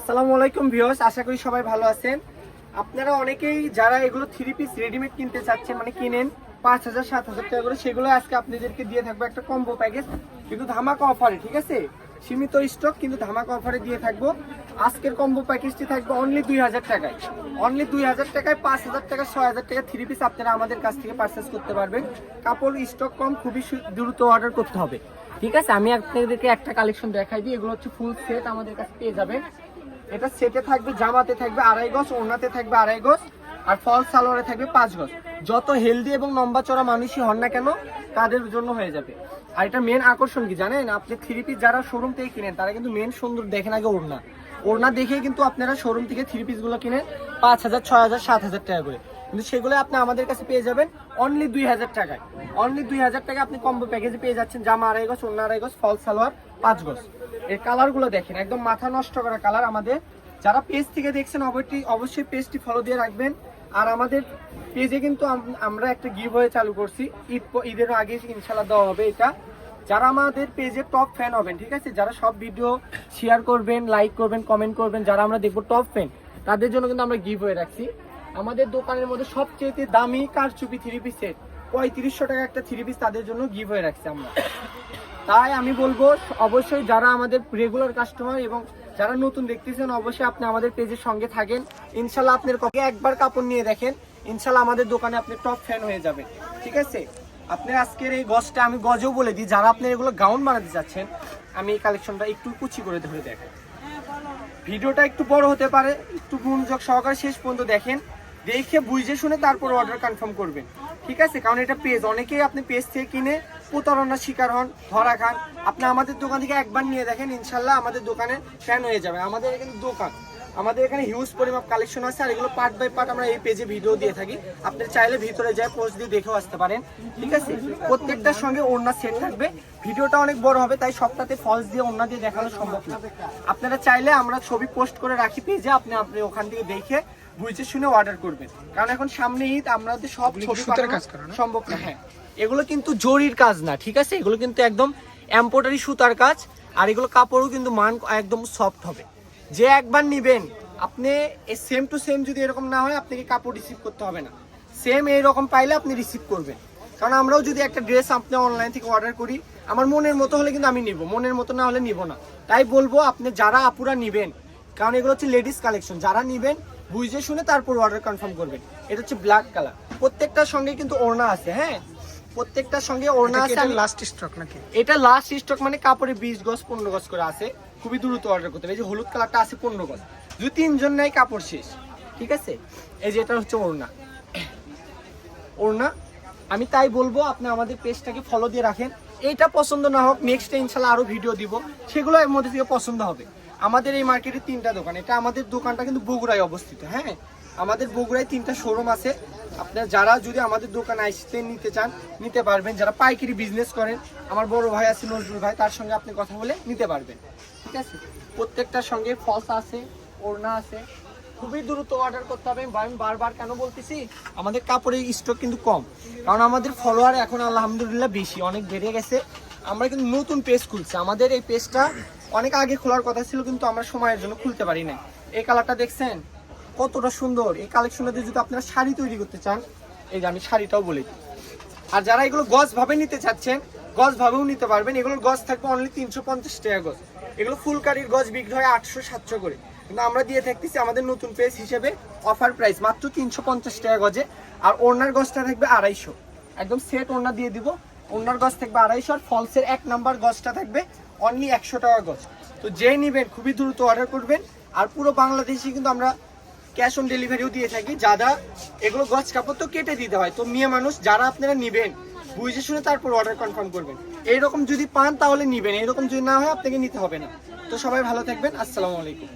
আসসালামু আলাইকুম ভিউয়ার্স, আশা করি সবাই ভালো আছেন। আপনারা অনেকেই যারা এগুলো 3 পিস রেডিমেড কিনতে চাচ্ছেন, মানে কিনেন ৫,০০০-৭,০০০ টাকা করে, সেগুলো আজকে আপনাদেরকে দিয়ে থাকবো একটা কম্বো প্যাকেজ, কিন্তু ধামাকা অফারে। ঠিক আছে, সীমিত স্টক কিন্তু ধামাকা অফারে দিয়ে থাকবো। আজকের কম্বো প্যাকেজটি থাকবে অনলি ২,০০০ টাকায়। অনলি ২,০০০ টাকায় ৫,০০০ টাকা ৬,০০০ টাকা 3 পিস আপনারা আমাদের কাছ থেকে পারচেস করতে পারবেন। কাপড় স্টক কম, খুবই দ্রুত অর্ডার করতে হবে। ঠিক আছে, আমি আপনাদেরকে একটা কালেকশন দেখাই দিই। এগুলো হচ্ছে ফুল সেট আমাদের কাছে পেয়ে যাবেন। এটা সেটে থাকবে, জামাতে থাকবে ২.৫ গজ, ওড়নাতে থাকবে ২.৫ গজ, আর ফলস সালোয়ারে থাকবে ৫ গজ। যত হেলদি এবং লম্বা চড়া মানুষই হন না কেন, তাদের জন্য হয়ে যাবে। আর এটা মেন আকর্ষণ কি জানেন, আপনি 3 পিস যারা শোরুম থেকে কিনেন তারা কিন্তু মেন সুন্দর দেখেন আগে ওড়না। ওড়না দেখেই কিন্তু আপনারা শোরুম থেকে 3 পিসগুলো কিনেন ৫,০০০, ৬,০০০, ৭,০০০ টাকা করে, কিন্তু সেগুলো আপনি আমাদের কাছে পেয়ে যাবেন অনলি ২,০০০ টাকায়। অনলি ২,০০০ টাকা আপনি কম্বো প্যাকেজে পেয়ে যাচ্ছেন। জামা ২.৫ গজ, ওড়না ২.৫ গজ, ফলস সালোয়ার 5 গজ। এর কালারগুলো দেখেন, একদম মাথা নষ্ট করা কালার। আমাদের যারা পেজ থেকে দেখছেন অবশ্যই পেজটি ফলো দিয়ে রাখবেন। আর আমাদের পেজে কিন্তু আমরা একটা গিভওয়ে চালু করছি, ঈদের আগে ইনশাল্লাহ দেওয়া হবে এটা। যারা আমাদের পেজে টপ ফ্যান হবেন, ঠিক আছে, যারা সব ভিডিও শেয়ার করবেন, লাইক করবেন, কমেন্ট করবেন, যারা আমরা দেখবো টপ ফ্যান, তাদের জন্য কিন্তু আমরা গিভওয়ে রাখছি। আমাদের দোকানের মধ্যে সবচেয়ে দামি কারচুপি 3 পিস সেট ৩৫০০ টাকা একটা 3 পিস তাদের জন্য গিভওয়ে রাখছি আমরা। তাই আমি বলবো অবশ্যই যারা আমাদের রেগুলার কাস্টমার এবং যারা নতুন দেখতেছেন, অবশ্যই আপনি আমাদের পেজের সঙ্গে থাকেন। ইনশাল্লাহ আপনার কপি একবার কাপড় নিয়ে দেখেন, ইনশাল্লাহ আমাদের দোকানে আপনি টপ ফ্যান হয়ে যাবেন। ঠিক আছে, আপনার আজকের এই গজটা আমি গজও বলে দিই, যারা আপনি এগুলো গাউন বানাতে চাচ্ছেন, আমি এই কালেকশনটা একটু কুচি করে ধরে দেখেন। ভিডিওটা একটু বড় হতে পারে, একটু মনোযোগ সহকারে শেষ পর্যন্ত দেখেন, দেখে বুঝে শুনে তারপর অর্ডার কনফার্ম করবেন। ঠিক আছে, কারণ এটা পেজ, অনেকেই আপনি পেজ থেকে কিনে প্রতারণার শিকার হন, ধরা খান। আপনি আমাদের দোকান থেকে একবার নিয়ে দেখেন, ইনশাল্লাহ আমাদের দোকানে ফ্যান হয়ে যাবে। আমাদের এখানে দোকান, আমাদের এখানে হিউজ পরিমাণ কালেকশন আছে, আর এগুলো পার্ট বাই পার্ট আমরা এই পেজে ভিডিও দিয়ে থাকি। আপনি চাইলে ভিতরে যায় পোস্ট দিয়ে দেখেও আসতে পারেন। ঠিক আছে, প্রত্যেকটার সঙ্গে ওড়না সেট থাকবে। ভিডিওটা অনেক বড় হবে, তাই সবটাতে ফলস দিয়ে ওড়না দিয়ে দেখানো সম্ভব না। আপনারা চাইলে আমরা ছবি পোস্ট করে রাখি পেজে, আপনি ওখান থেকে দেখে বুঝে শুনে অর্ডার করবেন, কারণ এখন সামনে ঈদ, আমাদের সব ছবি সম্ভব না। হ্যাঁ, এগুলো কিন্তু জরির কাজ না, ঠিক আছে, এগুলো কিন্তু একদম এমব্রয়ডারি সুতার কাজ, আর এগুলো কাপড়ও কিন্তু মান একদম সফট হবে। যে একবার নিবেন আপনি সেম টু সেম, যদি এরকম না হয় আপনাকে কাপড় রিসিভ করতে হবে না, সেম এইরকম পাইলে আপনি রিসিভ করবেন। কারণ আমরাও যদি একটা ড্রেস আপনি অনলাইন থেকে অর্ডার করি, আমার মনের মতো হলে কিন্তু আমি নিব, মনের মতো না হলে নিব না। তাই বলবো আপনি যারা আপুরা নিবেন, কারণ এগুলো হচ্ছে লেডিস কালেকশন, যারা নিবেন বুঝে শুনে তারপর অর্ডার কনফার্ম করবেন। এটা হচ্ছে ব্ল্যাক কালার, প্রত্যেকটার সঙ্গে কিন্তু ওড়না আছে। হ্যাঁ, প্রত্যেকটার সঙ্গে ওড়না আছে। লাস্ট স্টক নাকি? এটা লাস্ট স্টক, মানে কাপড়ে 20 গজ 15 গজ করে আছে, খুবই দ্রুত অর্ডার করতে হবে। এই যে হলুদ কালারটা আছে 15 গজ, 2-3 জন নাই কাপড় শেষ। ঠিক আছে, এই যে এটা হচ্ছে ওড়না। ওড়না আমি তাই বলবো আপনি আমাদের পেজটাকে ফলো দিয়ে রাখেন। এইটা পছন্দ না হোক, নেক্সট ইনশাল্লাহ আরো ভিডিও দিব, সেগুলো এর মধ্যে থেকে পছন্দ হবে। আমাদের এই মার্কেটে 3টা দোকান, এটা আমাদের দোকানটা কিন্তু বগুড়ায় অবস্থিত। হ্যাঁ, আমাদের বগুড়ায় 3টা শোরুম আছে। আপনারা যারা যদি আমাদের দোকানে আসতে নিতে চান নিতে পারবেন। যারা পাইকারি বিজনেস করেন, আমার বড় ভাই আছে নজরুল ভাই, তার সঙ্গে আপনি কথা বলে নিতে পারবেন। ঠিক আছে, প্রত্যেকটার সঙ্গে ফলস আছে, ওড়না আছে, খুবই দ্রুত অর্ডার করতে হবে। আমি বারবার কেন বলতেছি, আমাদের কাপড়ের স্টক কিন্তু কম, কারণ আমাদের ফলোয়ার এখন আলহামদুলিল্লাহ বেশি, অনেক বেড়ে গেছে। আমরা কিন্তু নতুন পেজ খুলছি, আমাদের এই পেজটা অনেক আগে খোলার কথা ছিল, কিন্তু আমরা সময়ের জন্য খুলতে পারি না। এই কালারটা দেখছেন কতটা সুন্দর, এই কালেকশনটা যদি আপনারা শাড়ি তৈরি করতে চান, এই যে আমি শাড়িটাও বলে দিই। আর যারা এগুলো গজ ভাবে নিতে চাচ্ছেন, গজ ভাবেও নিতে পারবেন। এগুলোর গজ থাকবে অনলি 350 টাকা গজ। এগুলো ফুলকারির গজ বিক্রি হয় 800-700 করে, কিন্তু আমরা দিয়ে থাকতেছি আমাদের নতুন পেজ হিসেবে অফার প্রাইস মাত্র 350 টাকা গজে। আর ওড়নার গজটা থাকবে 250, একদম সেট ওড়না দিয়ে দিব। ওড়নার গজ থাকবে 250, আর ফলসের 1 নাম্বার গজটা থাকবে অনলি 100 টাকা গজ। তো যেই নেবেন খুবই দ্রুত অর্ডার করবেন। আর পুরো বাংলাদেশে কিন্তু আমরা ক্যাশ অন ডেলিভারিও দিয়ে থাকি। যারা এগুলো গজ কাপড় তো কেটে দিতে হয়, তো মেয়ে মানুষ যারা আপনারা নিবেন বুঝে শুনে তারপর অর্ডার কনফার্ম করবেন। এইরকম যদি পান তাহলে নিবেন, এরকম যদি না হয় আপনাকে নিতে হবে না। তো সবাই ভালো থাকবেন, আসসালামু আলাইকুম।